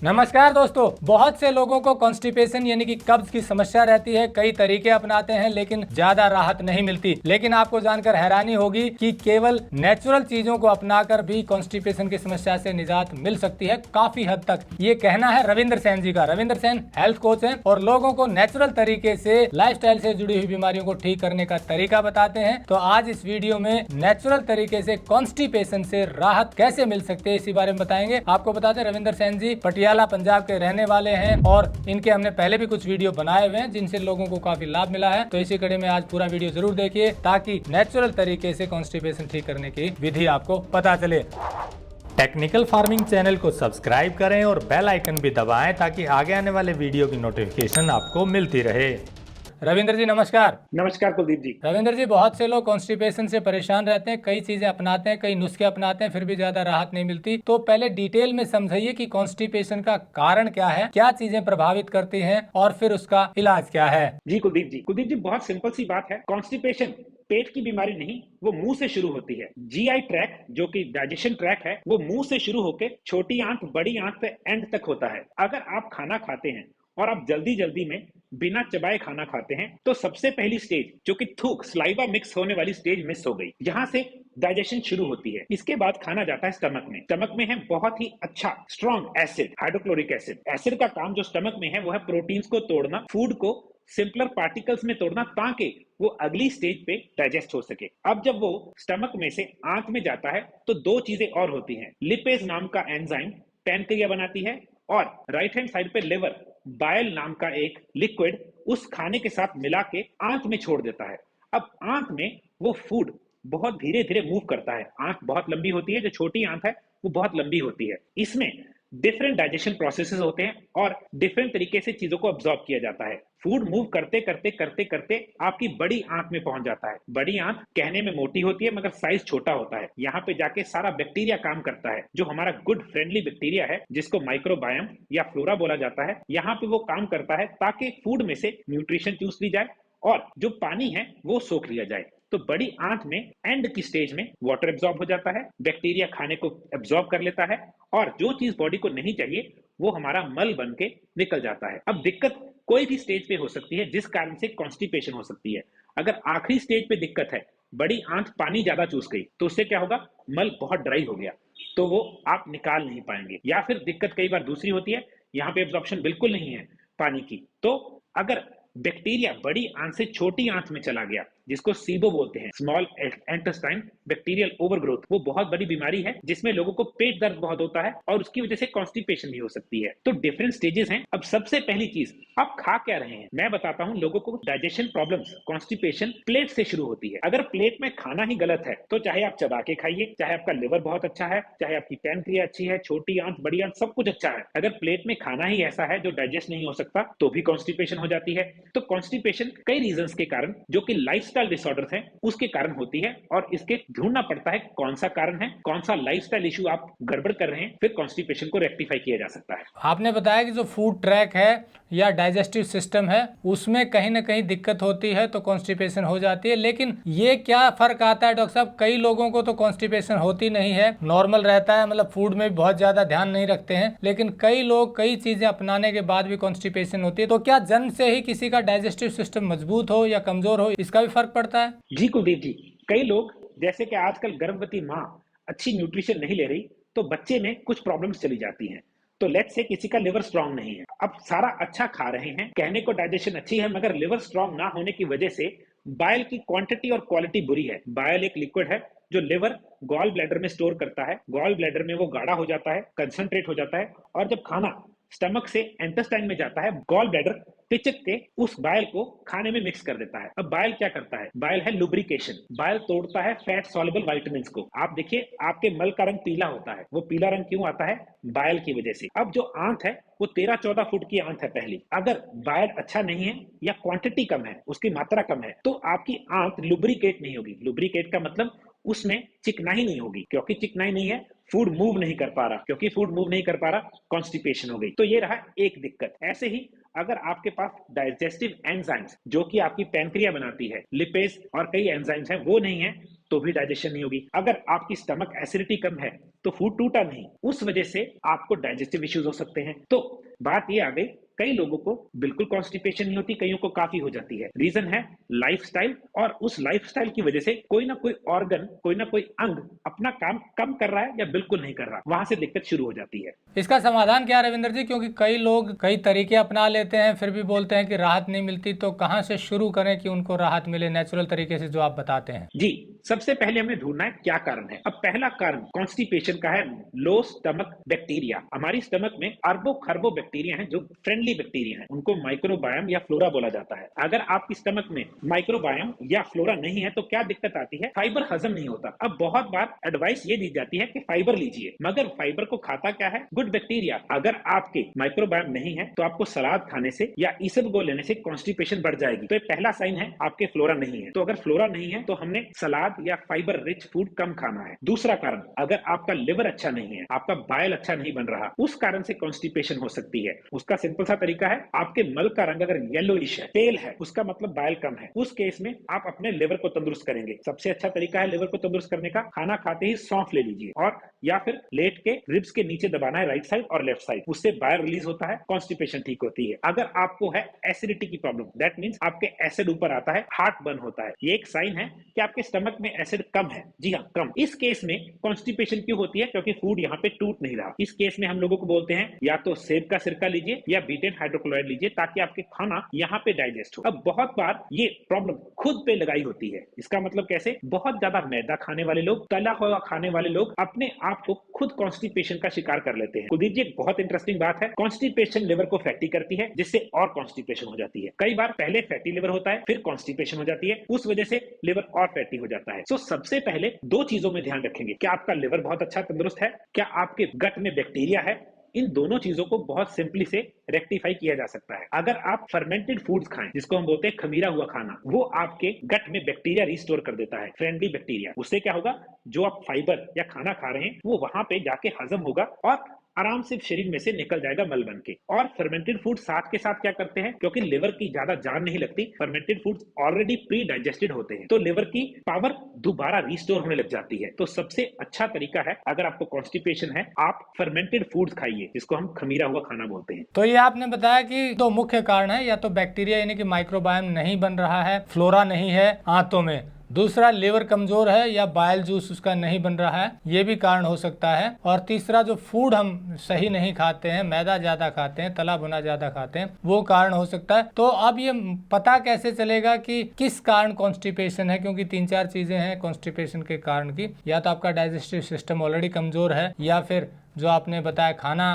नमस्कार दोस्तों, बहुत से लोगों को कॉन्स्टिपेशन यानी कि कब्ज की समस्या रहती है। कई तरीके अपनाते हैं लेकिन ज्यादा राहत नहीं मिलती। लेकिन आपको जानकर हैरानी होगी कि केवल नेचुरल चीजों को अपनाकर भी कॉन्स्टिपेशन की समस्या से निजात मिल सकती है काफी हद तक। ये कहना है रविंद्र सेन जी का। रविंद्र सेन हेल्थ कोच हैं और लोगों को नेचुरल तरीके से लाइफस्टाइल से जुड़ी हुई बीमारियों को ठीक करने का तरीका बताते हैं। तो आज इस वीडियो में नेचुरल तरीके से कॉन्स्टिपेशन से राहत कैसे मिल सकती है इसी बारे में बताएंगे। आपको बता दें रविंद्र सेन जी पटियाला पंजाब के रहने वाले हैं और इनके हमने पहले भी कुछ वीडियो बनाए हुए हैं जिनसे लोगों को काफी लाभ मिला है। तो इसी कड़ी में आज पूरा वीडियो जरूर देखिए ताकि नेचुरल तरीके से कॉन्स्टिपेशन ठीक करने की विधि आपको पता चले। टेक्निकल फार्मिंग चैनल को सब्सक्राइब करें और बेल आइकन भी दबाएं ताकि आगे आने वाले वीडियो की नोटिफिकेशन आपको मिलती रहे। रविंद्र जी नमस्कार। नमस्कार कुलदीप जी। रविंद्र जी, बहुत से लोग कॉन्स्टिपेशन से परेशान रहते हैं, कई चीजें अपनाते हैं, कई नुस्खे अपनाते हैं, फिर भी ज्यादा राहत नहीं मिलती। तो पहले डिटेल में समझाइए कि कॉन्स्टिपेशन का कारण क्या है, क्या चीजें प्रभावित करती हैं और फिर उसका इलाज क्या है। जी कुलदीप जी बहुत सिंपल सी बात है। कॉन्स्टिपेशन पेट की बीमारी नहीं, वो मुंह से शुरू होती है। जीआई ट्रैक जो कि डाइजेशन ट्रैक है, वो मुंह से शुरू होकर छोटी आंत बड़ी आंत पे एंड तक होता है। अगर आप खाना खाते हैं और आप जल्दी जल्दी में बिना चबाए खाना खाते हैं तो सबसे पहली स्टेज जो कि थूक स्लाइवा मिक्स होने वाली स्टेज मिस हो गई। यहाँ से डाइजेशन शुरू होती है। इसके बाद खाना जाता है स्टमक में। स्टमक में है बहुत ही अच्छा strong acid, hydrochloric acid. Acid का काम जो स्टमक में है वो है प्रोटीन्स को तोड़ना, फूड को सिंपलर पार्टिकल्स में तोड़ना ताकि वो अगली स्टेज पे डाइजेस्ट हो सके। अब जब वो स्टमक में से आंत में जाता है तो दो चीजें और होती हैं। लिपेज नाम का एंजाइम पैनक्रिया बनाती है और राइट हैंड साइड पे लिवर बाइल नाम का एक लिक्विड उस खाने के साथ मिला के आंत में छोड़ देता है। अब आंत में वो फूड बहुत धीरे धीरे मूव करता है। आंत बहुत लंबी होती है, जो छोटी आंत है वो बहुत लंबी होती है। इसमें डिफरेंट डाइजेशन प्रोसेसेस होते हैं और डिफरेंट तरीके से चीजों को अब्सॉर्ब किया जाता है। फूड मूव करते करते करते करते आपकी बड़ी आंत में पहुंच जाता है। बड़ी आंत कहने में मोटी होती है मगर साइज छोटा होता है। यहाँ पे जाके सारा बैक्टीरिया काम करता है, जो हमारा गुड फ्रेंडली बैक्टीरिया है जिसको माइक्रोबायम या फ्लोरा बोला जाता है। यहाँ पे वो काम करता है ताकि फूड में से न्यूट्रिशन चूस ली जाए और जो पानी है वो सोख लिया जाए। तो बड़ी आंत में एंड की स्टेज में वाटर एब्जॉर्ब हो जाता है, बैक्टीरिया खाने को एब्जॉर्ब कर लेता है और जो चीज बॉडी को नहीं चाहिए वो हमारा मल बन के निकल जाता है। अब दिक्कत कोई भी स्टेज पे हो सकती है जिस कारण से कॉन्स्टिपेशन हो सकती है। अगर आखिरी स्टेज पे दिक्कत है, बड़ी आंत पानी ज्यादा चूस गई, तो उससे क्या होगा, मल बहुत ड्राई हो गया तो वो आप निकाल नहीं पाएंगे। या फिर दिक्कत कई बार दूसरी होती है, यहाँ पे एब्जॉर्प्शन बिल्कुल नहीं है पानी की। तो अगर बैक्टीरिया बड़ी आंत से छोटी आंत में चला गया, जिसको सीबो बोलते हैं, स्मॉल इंटेस्टाइन बैक्टीरियल ओवरग्रोथ, वो बहुत बड़ी बीमारी है जिसमें लोगों को पेट दर्द बहुत होता है और उसकी वजह से कॉन्स्टिपेशन भी हो सकती है। तो डिफरेंट स्टेजेस हैं। अब सबसे पहली चीज, आप खा क्या रहे हैं, मैं बताता हूं लोगों को। डाइजेशन प्रॉब्लम्स, कॉन्स्टिपेशन प्लेट से शुरू होती है। अगर प्लेट में खाना ही गलत है तो चाहे आप चबा के खाइए, चाहे आपका लिवर बहुत अच्छा है, चाहे आपकी पैनक्रिया अच्छी है, छोटी आंत बड़ी आंत सब कुछ अच्छा है, अगर प्लेट में खाना ही ऐसा है जो डाइजेस्ट नहीं हो सकता तो भी कॉन्स्टिपेशन हो जाती है। तो कॉन्स्टिपेशन कई रीजंस के कारण, जो कि लाइफस्टाइल डिसऑर्डर्स हैं, उसके कारण होती है और इसके ढूंढना पड़ता है कौन सा कारण है, कौन सा लाइफस्टाइल इशू आप गड़बड़ कर रहे हैं, फिर कॉन्स्टिपेशन को रेक्टिफाई किया जा सकता है। आपने बताया कि जो फूड ट्रैक है या डाइजेस्टिव सिस्टम है उसमें कहीं ना कहीं दिक्कत होती है तो कॉन्स्टिपेशन हो जाती है। लेकिन ये क्या फर्क आता है डॉक्टर साहब, कई लोगों को तो कॉन्स्टिपेशन होती नहीं है, नॉर्मल रहता है, मतलब फूड में बहुत ज्यादा ध्यान नहीं रखते हैं, लेकिन कई लोग कई चीजें अपनाने के बाद भी कॉन्स्टिपेशन होती है। तो क्या जन्म से ही किसी का डाइजेस्टिव सिस्टम मजबूत हो या कमजोर हो, इसका भी फर्क पड़ता है? जी कुलदीप जी, कई लोग जैसे कि आजकल गर्भवती माँ अच्छी न्यूट्रिशन नहीं ले रही तो बच्चे में कुछ प्रॉब्लम्स चली जाती हैं। तो लेट्स से किसी का लिवर स्ट्रांग नहीं है, अब सारा अच्छा खा रहे हैं, कहने को डाइजेशन अच्छी है, मगर लिवर स्ट्रांग ना होने की वजह से बाइल की क्वांटिटी और क्वालिटी बुरी है। बाइल एक लिक्विड है जो लिवर गॉल ब्लैडर में स्टोर करता है। गॉल ब्लैडर में वो गाढ़ा हो जाता है, कंसंट्रेट हो जाता है और जब खाना स्टमक से इंटेस्टाइन में जाता है, गॉल ब्लैडर पिचक के उस बाइल को खाने में मिक्स कर देता है। अब बाइल क्या करता है, बाइल है लुब्रिकेशन, बाइल तोड़ता है फैट सॉल्युबल विटामिन्स को। आप देखिए आपके मल का रंग पीला होता है, वो पीला रंग क्यों आता है, बाइल की वजह से। अब जो आंत है वो 13-14 फुट की आंत है पहली, अगर बाइल अच्छा नहीं है या क्वांटिटी कम है, उसकी मात्रा कम है, तो आपकी आंत लुब्रिकेट नहीं होगी। लुब्रिकेट का मतलब उसमें चिकनाई नहीं होगी, क्योंकि चिकनाई नहीं है फूड मूव नहीं कर पा रहा, क्योंकि फूड मूव नहीं कर पा रहा कॉन्स्टिपेशन हो गई। तो ये रहा एक दिक्कत। ऐसे ही अगर आपके पास डाइजेस्टिव एंजाइम्स जो कि आपकी पैनक्रिया बनाती है, लिपेज और कई एंजाइम्स हैं, वो नहीं है तो भी डाइजेशन नहीं होगी। अगर आपकी स्टमक एसिडिटी कम है तो फूड टूटा नहीं, उस वजह से आपको डाइजेस्टिव इश्यूज हो सकते हैं। तो बात ये आ गई, कई लोगों को बिल्कुल कॉन्स्टिपेशन नहीं होती, कईयों को काफी हो जाती है। रीजन है लाइफस्टाइल, और उस लाइफस्टाइल की वजह से कोई ना कोई ऑर्गन, कोई ना कोई अंग अपना काम कम कर रहा है या बिल्कुल नहीं कर रहा, वहां से दिक्कत शुरू हो जाती है। इसका समाधान क्या है रविंद्र जी? क्योंकि कई लोग कई तरीके अपना लेते हैं, फिर भी बोलते हैं कि राहत नहीं मिलती, तो कहाँ से शुरू करें कि उनको राहत मिले नेचुरल तरीके से जो आप बताते हैं? जी, सबसे पहले हमें ढूंढना है क्या कारण है। अब पहला कारण कॉन्स्टिपेशन का है लो स्टमक बैक्टीरिया। हमारी स्टमक में अरबों खरबों बैक्टीरिया हैं जो फ्रेंडली बैक्टीरिया हैं, उनको माइक्रोबायम या फ्लोरा बोला जाता है। अगर आपकी स्टमक में माइक्रोबायम या फ्लोरा नहीं है तो क्या दिक्कत आती है? फाइबर हजम नहीं होता। अब बहुत बार एडवाइस ये दी जाती है कि फाइबर लीजिए, मगर फाइबर को खाता क्या है? Good bacteria. अगर आपके माइक्रोबायम नहीं है तो आपको सलाद खाने से या इसबगोल लेने से कॉन्स्टिपेशन बढ़ जाएगी। तो ये पहला साइन है आपके फ्लोरा नहीं है। तो अगर फ्लोरा नहीं है तो हमने सलाद या फाइबर रिच फूड कम खाना है। दूसरा कारण, अगर आपका लिवर अच्छा नहीं है, आपका बाइल अच्छा नहीं बन रहा, उस कारण से कॉन्स्टिपेशन हो सकती है। उसका सिंपल सा तरीका है, आपके मल का रंग अगर येलोइश है, पेल है, उसका मतलब बाइल कम है। उस केस में आप अपने लिवर को तंदुरुस्त करेंगे। सबसे अच्छा तरीका है लिवर को तंदुरुस्त करने का, खाना खाते ही सौंफ ले लीजिए और या फिर लेट के रिब्स के नीचे दबाना है, राइट साइड और लेफ्ट साइड। उससे बाइल रिलीज होता है, कॉन्स्टिपेशन ठीक होती है। अगर आपको है एसिडिटी की प्रॉब्लम, दैट मींस आपके एसिड ऊपर आता है, हार्ट बर्न होता है, ये एक साइन है कि आपके स्टमक में एसिड कम है। जी हाँ, कम। इस केस में कॉन्स्टिपेशन क्यों होती है? क्योंकि फूड यहाँ पे टूट नहीं रहा। इस केस में हम लोगों को बोलते हैं या तो सेब का सिरका लीजिए या बीटेन हाइड्रोक्लोराइड लीजिए, ताकि आपके खाना यहाँ पे डाइजेस्ट हो। अब बहुत बार ये प्रॉब्लम खुद पे लगाई होती है। इसका मतलब कैसे? बहुत ज्यादा मैदा खाने वाले लोग, तला हुआ खाने वाले लोग अपने आप को खुद कॉन्स्टिपेशन का शिकार कर लेते हैं। कुलदीप जी, एक बहुत इंटरेस्टिंग बात है, कॉन्स्टिपेशन लिवर को फैटी करती है, जिससे और कॉन्स्टिपेशन हो जाती है। कई बार पहले फैटी लिवर होता है, फिर कॉन्स्टिपेशन हो जाती है, उस वजह से लिवर और फैटी हो जाता है। सबसे पहले दो चीजों में ध्यान रखेंगे, क्या आपका लिवर बहुत अच्छा तंदुरुस्त है, क्या आपके गट में बैक्टीरिया है। इन दोनों चीजों को बहुत सिंपली से रेक्टिफाई किया जा सकता है। अगर आप फर्मेंटेड फूड्स खाएं, जिसको हम बोलते हैं खमीरा हुआ खाना, वो आपके गट में बैक्टीरिया रिस्टोर कर देता है, फ्रेंडली बैक्टीरिया। उससे क्या होगा? जो आप फाइबर या खाना खा रहे हैं वो वहां पे जाके हजम होगा और आराम से शरीर में से निकल जाएगा मल बन के। और फर्मेंटेड फूड साथ के साथ क्या करते हैं, क्योंकि लिवर की ज्यादा जान नहीं लगती, fermented foods already pre digested होते हैं, तो लिवर की पावर दोबारा रिस्टोर होने लग जाती है। तो सबसे अच्छा तरीका है, अगर आपको कॉन्स्टिपेशन है, आप फर्मेंटेड फूड्स खाइए, जिसको हम खमीरा हुआ खाना बोलते हैं। तो ये आपने बताया कि दो मुख्य कारण है, या तो बैक्टीरिया यानी कि माइक्रोबायम नहीं बन रहा है, फ्लोरा नहीं है आंतों में, दूसरा लिवर कमजोर है या बाइल जूस उसका नहीं बन रहा है, ये भी कारण हो सकता है, और तीसरा जो फूड हम सही नहीं खाते हैं, मैदा ज्यादा खाते हैं, तला भुना ज्यादा खाते हैं, वो कारण हो सकता है। तो अब ये पता कैसे चलेगा कि किस कारण कॉन्स्टिपेशन है? क्योंकि 3-4 चीजें हैं कॉन्स्टिपेशन के कारण की, या तो आपका डाइजेस्टिव सिस्टम ऑलरेडी कमजोर है, या फिर जो आपने बताया खाना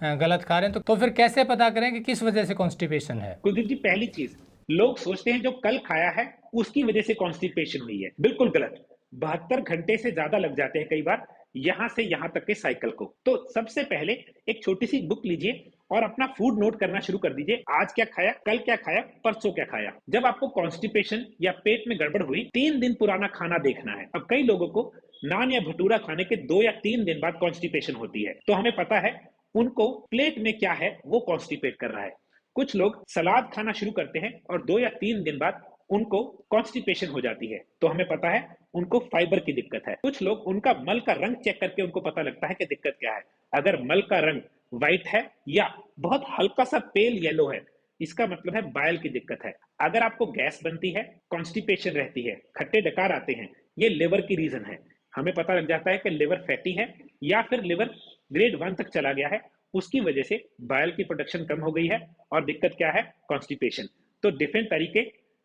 गलत खा रहे हैं। तो फिर कैसे पता करें कि किस वजह से कॉन्स्टिपेशन है? कुलदीप जी, पहली चीज, लोग सोचते हैं जो कल खाया है उसकी वजह से कॉन्स्टिपेशन हुई है। बिल्कुल गलत। 72 घंटे से ज्यादा लग जाते हैं कई बार यहां से यहां तक के साइकिल को। तो सबसे पहले एक छोटी सी बुक लीजिए और अपना फूड नोट करना शुरू कर दीजिए। आज क्या खाया, कल क्या खाया, परसों क्या खाया। जब आपको कॉन्स्टिपेशन या पेट में गड़बड़ हुई, 3 दिन पुराना खाना देखना है। अब कई लोगों को नान या भटूरा खाने के 2 या 3 दिन बाद कॉन्स्टिपेशन होती है, तो हमें पता है उनको प्लेट में क्या है वो कॉन्स्टिपेट कर रहा है। कुछ लोग सलाद खाना शुरू करते हैं और 2 या 3 दिन बाद उनको कॉन्स्टिपेशन हो जाती है, तो हमें पता है उनको फाइबर की दिक्कत है। कुछ लोग उनका मल का रंग चेक करके उनको पता लगता है कि दिक्कत क्या है। अगर मल का रंग व्हाइट है या बहुत हल्का सा पेल येलो है, इसका मतलब है बाइल की दिक्कत है। अगर आपको गैस बनती है, कॉन्स्टिपेशन रहती है, खट्टे डकार आते हैं, ये लिवर की रीजन है। हमें पता लग जाता है कि लिवर फैटी है या फिर लिवर ग्रेड 1 तक चला गया है, उसकी वजह से बाइल की प्रोडक्शन कम हो गई है और दिक्कत क्या है, कॉन्स्टिपेशन। तो डिफरेंट तरीके,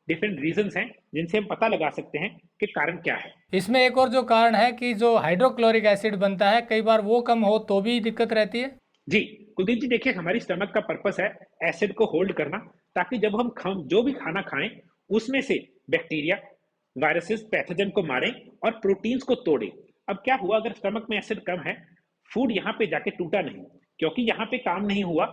डिफरेंट रीजंस हैं जिनसे हम पता लगा सकते हैं कि कारण क्या है। इसमें एक और जो कारण है कि जो हाइड्रोक्लोरिक एसिड बनता है, कई बार वो कम हो तो भी दिक्कत रहती है। जी कुलदीप जी, देखिए हमारी स्टमक का पर्पस है एसिड को होल्ड करना, ताकि जब हम जो भी खाना खाएं उसमें से बैक्टीरिया, वायरसेस, पैथोजन को मारें और प्रोटीन्स को तोड़ें। अब क्या हुआ, अगर स्टमक में एसिड कम है, फूड यहाँ पे जाके टूटा नहीं, क्योंकि यहाँ पे काम नहीं हुआ,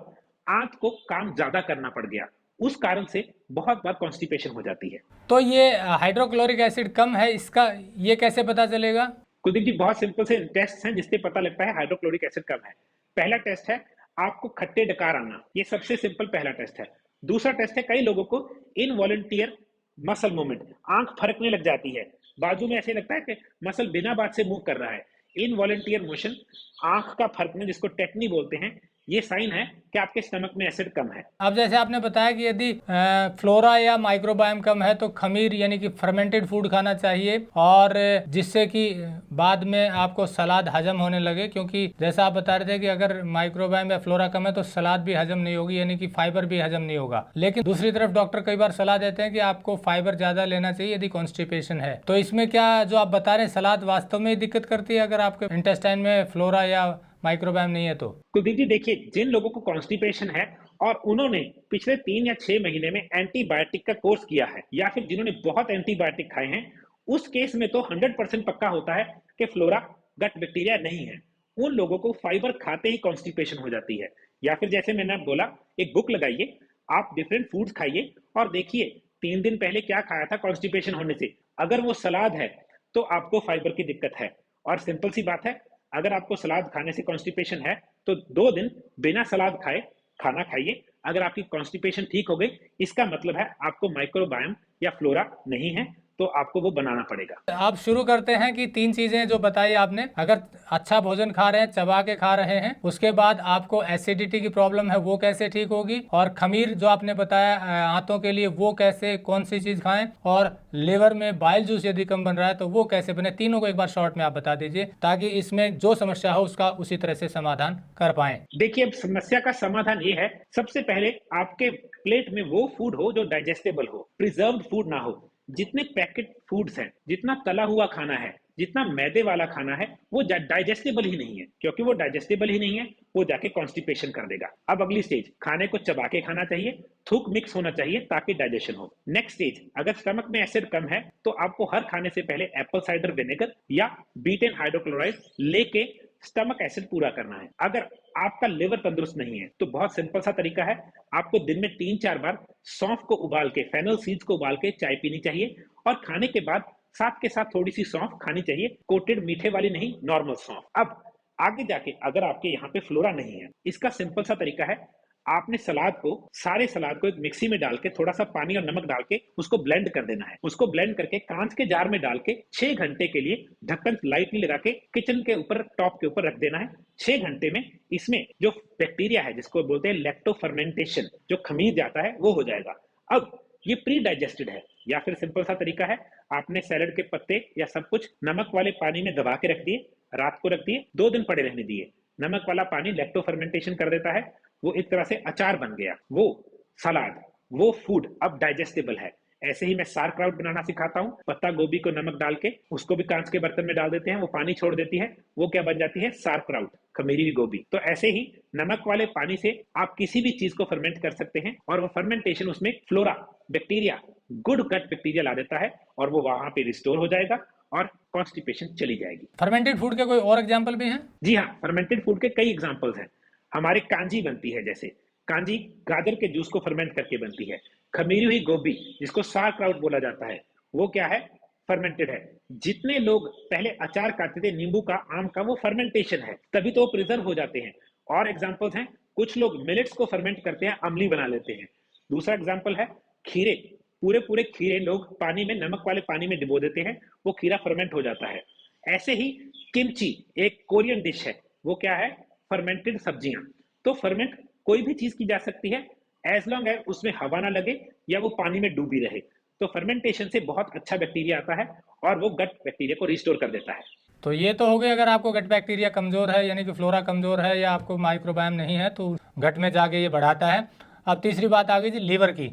आंत को काम ज्यादा करना पड़ गया, उस कारण से बहुत बार कॉन्स्टिपेशन हो जाती है। तो ये हाइड्रोक्लोरिक एसिड कम है, इसका ये कैसे पता चलेगा? कुलदीप जी, बहुत सिंपल से टेस्ट हैं जिससे पता लगता है हाइड्रोक्लोरिक एसिड कम है। पहला टेस्ट है आपको खट्टे डकार आना, ये सबसे सिंपल पहला टेस्ट है। दूसरा टेस्ट है, कई लोगों को इनवॉलंटियर मसल मूवमेंट, आंख फरकने लग जाती है, बाजू में ऐसे लगता है कि मसल बिना बात से मूव कर रहा है। इनवॉलंटियर मोशन, आंख का फड़कना जिसको टेक्नी बोलते हैं, ये साइन है कि आपके स्टमक में एसिड कम है। अब जैसे आपने बताया कि यदि फ्लोरा या माइक्रोबायोम कम है तो खमीर यानी कि फर्मेंटेड फूड खाना चाहिए, और जिससे कि बाद में आपको सलाद हजम होने लगे, क्योंकि जैसा आप बता रहे थे कि अगर माइक्रोबायोम या फ्लोरा कम है तो सलाद भी हजम नहीं होगी, यानी कि फाइबर भी हजम नहीं होगा। लेकिन दूसरी तरफ डॉक्टर कई बार सलाह देते हैं कि आपको फाइबर ज्यादा लेना चाहिए यदि कॉन्स्टिपेशन है। तो इसमें क्या जो आप बता रहे हैं सलाद वास्तव में दिक्कत करती है अगर आपके इंटेस्टाइन में फ्लोरा या माइक्रोबायोम नहीं है तो? कुलदीप जी देखिए, जिन लोगों को कॉन्स्टिपेशन है और उन्होंने पिछले 3 या 6 महीने में एंटीबायोटिक का कोर्स किया है, या फिर जिन्होंने बहुत एंटीबायोटिक खाए हैं, उस केस में तो 100% पक्का होता है कि फ्लोरा गट बैक्टीरिया नहीं है। उन लोगों को फाइबर खाते ही कॉन्स्टिपेशन हो जाती है। या फिर जैसे मैंने बोला, एक बुक लगाइए, आप डिफरेंट फूड्स खाइए और देखिए 3 दिन पहले क्या खाया था कॉन्स्टिपेशन होने से। अगर वो सलाद है तो आपको फाइबर की दिक्कत है। और सिंपल सी बात है, अगर आपको सलाद खाने से कॉन्स्टिपेशन है तो 2 दिन बिना सलाद खाए खाना खाइए। अगर आपकी कॉन्स्टिपेशन ठीक हो गई, इसका मतलब है आपको माइक्रोबायोम या फ्लोरा नहीं है, तो आपको वो बनाना पड़ेगा। आप शुरू करते हैं कि 3 चीजें जो बताई आपने, अगर अच्छा भोजन खा रहे हैं, चबा के खा रहे हैं, उसके बाद आपको एसिडिटी की प्रॉब्लम है वो कैसे ठीक होगी, और खमीर जो आपने बताया हाथों के लिए वो कैसे, कौन सी चीज खाएं, और लिवर में बाइल जूस यदि कम बन रहा है तो वो कैसे बने। तीनों को एक बार शॉर्ट में आप बता दीजिए ताकि इसमें जो समस्या हो उसका उसी तरह से समाधान कर पाए। देखिए, अब समस्या का समाधान ये है, सबसे पहले आपके प्लेट में वो फूड हो जो डाइजेस्टेबल हो, प्रिजर्व्ड फूड ना हो। जितने पैकेट फूड्स हैं, जितना तला हुआ खाना है, जितना मैदे वाला खाना है, वो डाइजेस्टेबल ही नहीं है। क्योंकि वो डाइजेस्टेबल ही नहीं है, वो जाके कॉन्स्टिपेशन कर देगा। अब अगली स्टेज, खाने को चबा के खाना चाहिए, थूक मिक्स होना चाहिए ताकि डाइजेशन हो। नेक्स्ट स्टेज, अगर स्टमक में एसिड कम है तो आपको हर खाने से पहले एप्पल साइडर विनेगर या बीटेन हाइड्रोक्लोराइड लेके स्टमक एसिड पूरा करना है। अगर आपका लिवर तंदुरुस्त नहीं है तो बहुत सिंपल सा तरीका है, आपको दिन में 3-4 बार सौंफ को उबाल के, फेनल सीड्स को उबाल के चाय पीनी चाहिए, और खाने के बाद साथ के साथ थोड़ी सी सौंफ खानी चाहिए, कोटेड मीठे वाली नहीं, नॉर्मल सौंफ। अब आगे जाके अगर आपके यहाँ पे फ्लोरा नहीं है, इसका सिंपल सा तरीका है, आपने सारे सलाद को एक मिक्सी में डाल के थोड़ा सा पानी और नमक डाल के उसको ब्लेंड कर देना है। उसको ब्लेंड करके कांच के जार में डाल के 6 घंटे के लिए ढक्कन लाइटली लगा के किचन के ऊपर, टॉप के ऊपर रख देना है। 6 घंटे में इसमें जो बैक्टीरिया है, जिसको बोलते हैं लैक्टो फर्मेंटेशन, जो खमीर जाता है, वो हो जाएगा। अब ये प्री डाइजेस्टेड है। या फिर सिंपल सा तरीका है, आपने सैलड के पत्ते या सब कुछ नमक वाले पानी में दबा के रख दिए, रात को रख दिए, 2 दिन पड़े रहने दिए। नमक वाला पानी लैक्टो फर्मेंटेशन कर देता है, वो एक तरह से अचार बन गया। वो सलाद, वो फूड अब डाइजेस्टेबल है। ऐसे ही मैं सारक्राउट बनाना सिखाता हूँ। पत्ता गोभी को नमक डाल के उसको भी कांच के बर्तन में डाल देते हैं, वो पानी छोड़ देती है, वो क्या बन जाती है, सारक्राउट, खमीरी हुई गोभी। तो ऐसे ही नमक वाले पानी से आप किसी भी चीज को फर्मेंट कर सकते हैं, और वो फर्मेंटेशन उसमें flora, bacteria, good gut bacteria ला देता है, और वो वहां पे रिस्टोर हो जाएगा और कॉन्स्टिपेशन चली जाएगी। फर्मेंटेड फूड के कोई और एग्जाम्पल भी हैं? जी हाँ, फर्मेंटेड फूड के कई एग्जाम्पल्स हैं। हमारे कांजी बनती है, जैसे कांजी गाजर के जूस को फर्मेंट करके बनती है। खमीरी हुई गोभी, जिसको सारक्राउट बोला जाता है, वो क्या है, फर्मेंटेड है। जितने लोग पहले अचार खाते थे नींबू का, आम का, वो फर्मेंटेशन है, तभी तो वो प्रिजर्व हो जाते हैं। और एग्जाम्पल्स हैं, कुछ लोग मिलेट्स को फर्मेंट करते हैं, अमली बना लेते हैं। दूसरा एग्जाम्पल है खीरे, पूरे पूरे खीरे लोग पानी में, नमक वाले पानी में डिबो देते हैं, वो खीरा फर्मेंट हो जाता है। ऐसे ही किमची एक कोरियन डिश है, वो क्या है, फर्मेंटेड सब्जियां। तो फर्मेंट कोई भी चीज की जा सकती है, एज लॉन्ग एज उसमें हवा ना लगे या वो पानी में डूबी रहे। तो फर्मेंटेशन से बहुत अच्छा बैक्टीरिया आता है और वो गट बैक्टीरिया को रिस्टोर कर देता है। तो ये तो हो गया अगर आपको गट बैक्टीरिया कमजोर है, यानी कि फ्लोरा कमजोर है, या आपको माइक्रोबायोम नहीं है, तो गट में जाके ये बढ़ाता है। अब तीसरी बात आ गई जी लीवर की,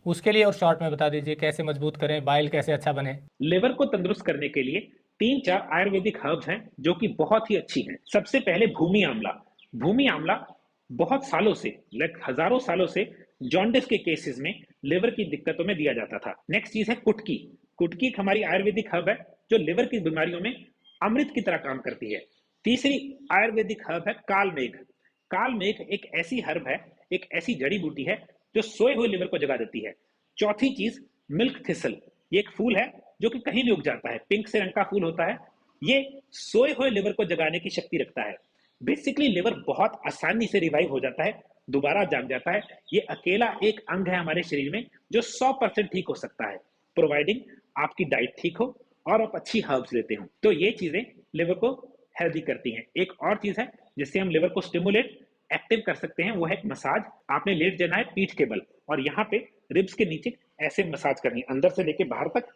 उसके लिए और शॉर्ट में बता दीजिए कैसे मजबूत करें, बाइल कैसे अच्छा बने। लिवर को तंदुरुस्त करने के लिए 3-4 आयुर्वेदिक हर्ब्स हैं जो कि बहुत ही अच्छी हैं। सबसे पहले भूमि आंवला। भूमि आंवला बहुत सालों से, हजारों सालों से जॉन्डिस के केसेस में, लिवर की दिक्कतों में दिया जाता था। नेक्स्ट चीज है कुटकी। कुटकी एक हमारी आयुर्वेदिक हर्ब है जो लिवर की बीमारियों में अमृत की तरह काम करती है। तीसरी आयुर्वेदिक हर्ब है कालमेघ। कालमेघ एक ऐसी हर्ब है, एक ऐसी जड़ी बूटी है जो सोए हुए लिवर को जगा देती है। चौथी चीज मिल्क थिसल। ये एक फूल है जो कि कहीं भी उग जाता है, पिंक से रंग का फूल होता है। ये सोए हुए लिवर को जगाने की शक्ति रखता है। बेसिकली लिवर बहुत आसानी से रिवाइव हो जाता है, दोबारा जाग जाता है। ये अकेला एक अंग है हमारे शरीर में जो 100% ठीक हो सकता है, प्रोवाइडिंग आपकी डाइट ठीक हो और आप अच्छी हर्ब्स लेते हो, तो ये चीजें लिवर को हेल्दी करती हैं। एक और चीज है जिससे हम लिवर को स्टिमुलेट एक्टिव कर सकते हैं, वो है मसाज। आपने लेट जाना है पीठ के बल और यहाँ पे रिब्स के नीचे ऐसे मसाज करनी है, अंदर से लेके बाहर तक,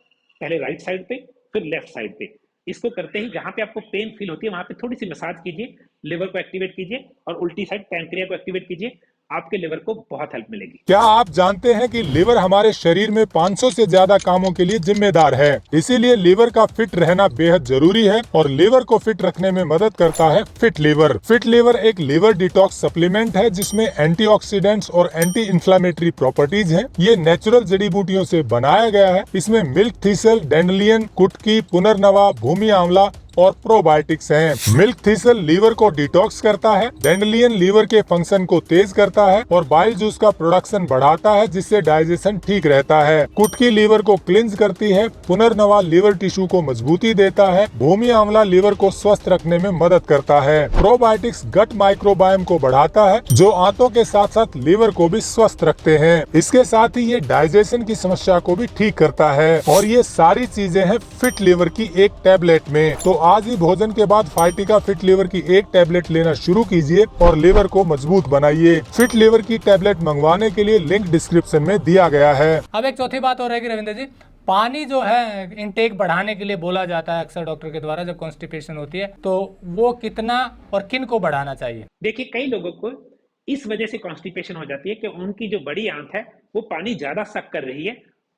पहले राइट साइड पे फिर लेफ्ट साइड पे। इसको करते ही जहां पे आपको पेन फील होती है वहां पे थोड़ी सी मसाज कीजिए, लिवर को एक्टिवेट कीजिए और उल्टी साइड पैंक्रिया को एक्टिवेट कीजिए, आपके लिवर को बहुत हेल्प मिलेगी। क्या आप जानते हैं कि लिवर हमारे शरीर में 500 से ज्यादा कामों के लिए जिम्मेदार है। इसीलिए लिवर का फिट रहना बेहद जरूरी है और लिवर को फिट रखने में मदद करता है फिट लिवर। फिट लिवर एक लिवर डिटॉक्स सप्लीमेंट है जिसमें एंटीऑक्सीडेंट्स और एंटी इंफ्लेमेटरी प्रॉपर्टीज हैं। ये नेचुरल जड़ी बूटियों से बनाया गया है। इसमें मिल्क थीसल, डैंडेलियन, कुटकी, पुनर्नवा, भूमि आंवला और प्रोबायोटिक्स हैं। मिल्क थीसल लीवर को डिटॉक्स करता है, डैंडेलियन लीवर के फंक्शन को तेज करता है और बाइल जूस का प्रोडक्शन बढ़ाता है जिससे डाइजेशन ठीक रहता है। कुटकी लीवर को क्लिंज करती है, पुनर्नवा लीवर टिश्यू को मजबूती देता है, भूमि आंवला लीवर को स्वस्थ रखने में मदद करता है। प्रोबायोटिक्स गट माइक्रोबायोम को बढ़ाता है जो आंतों के साथ साथ लीवर को भी स्वस्थ रखते हैं। इसके साथ ही ये डाइजेशन की समस्या को भी ठीक करता है और ये सारी चीजें हैं फिट लीवर की एक टैबलेट में। तो आज ही भोजन के बाद फाइटिका फिट लीवर की एक टैबलेट लेना शुरू कीजिए और लीवर को मजबूत बनाइए। फिट लीवर की टैबलेट मंगवाने के लिए लिंक डिस्क्रिप्शन में दिया गया है। अब एक चौथी बात और रहेगी रविंद्र जी, पानी जो है इनटेक बढ़ाने के लिए बोला जाता है अक्सर डॉक्टर के द्वारा जब कॉन्स्टिपेशन होती है, तो वो कितना और किन को बढ़ाना चाहिए? देखिए, कई लोगों को इस वजह से कॉन्स्टिपेशन हो जाती है कि उनकी जो बड़ी आंत है वो पानी ज्यादा सक कर रही है,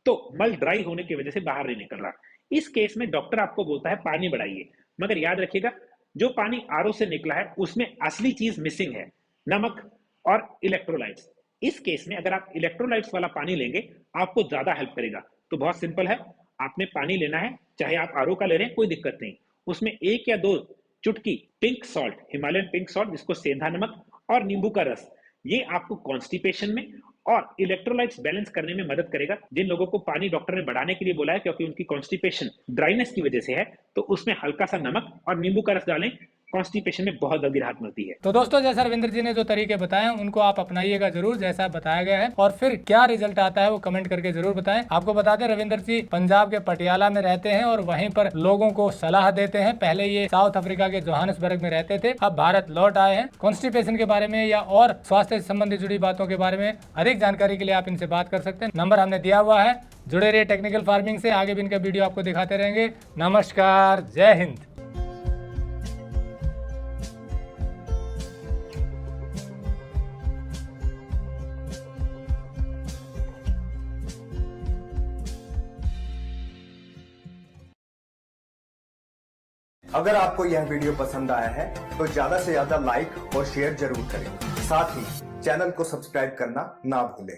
तो मल ड्राई होने की वजह से बाहर नहीं निकल रहा। इस केस में डॉक्टर आपको बोलता है पानी बढ़ाइए, मगर याद रखिएगा जो पानी आरओ से निकला है उसमें असली चीज मिसिंग है, नमक और इलेक्ट्रोलाइट्स। इस केस में अगर आप इलेक्ट्रोलाइट्स वाला पानी लेंगे आपको ज्यादा हेल्प करेगा। तो बहुत सिंपल है, आपने पानी लेना है, चाहे आप आरओ का ले रहे हैं कोई दिक्कत नहीं, उसमें 1 या 2 चुटकी pink salt, Himalayan pink salt जिसको सेंधा नमक, और नींबू का रस, ये आपको कॉन्स्टिपेशन में और इलेक्ट्रोलाइट्स बैलेंस करने में मदद करेगा। जिन लोगों को पानी डॉक्टर ने बढ़ाने के लिए बोला है क्योंकि उनकी कॉन्स्टिपेशन ड्राइनेस की वजह से है, तो उसमें हल्का सा नमक और नींबू का रस डालें, कॉन्स्टिपेशन में बहुत जल्दी राहत मिलती है। तो दोस्तों, जैसा रविंद्र जी ने जो तरीके बताए हैं उनको आप अपनाइएगा जरूर जैसा बताया गया है, और फिर क्या रिजल्ट आता है वो कमेंट करके जरूर बताएं। आपको बता दें रविंद्र जी पंजाब के पटियाला में रहते हैं और वहीं पर लोगों को सलाह देते हैं। पहले ये साउथ अफ्रीका के जोहान्सबर्ग में रहते थे, अब भारत लौट आए हैं। कॉन्स्टिपेशन के बारे में या और स्वास्थ्य से संबंधित जुड़ी बातों के बारे में अधिक जानकारी के लिए आप इनसे बात कर सकते हैं। नंबर हमने दिया हुआ है, जुड़े रहिए टेक्निकल फार्मिंग से, आगे भी इनका वीडियो आपको दिखाते रहेंगे। नमस्कार, जय हिंद। अगर आपको यह वीडियो पसंद आया है तो ज्यादा से ज्यादा लाइक और शेयर जरूर करें। साथ ही चैनल को सब्सक्राइब करना ना भूलें।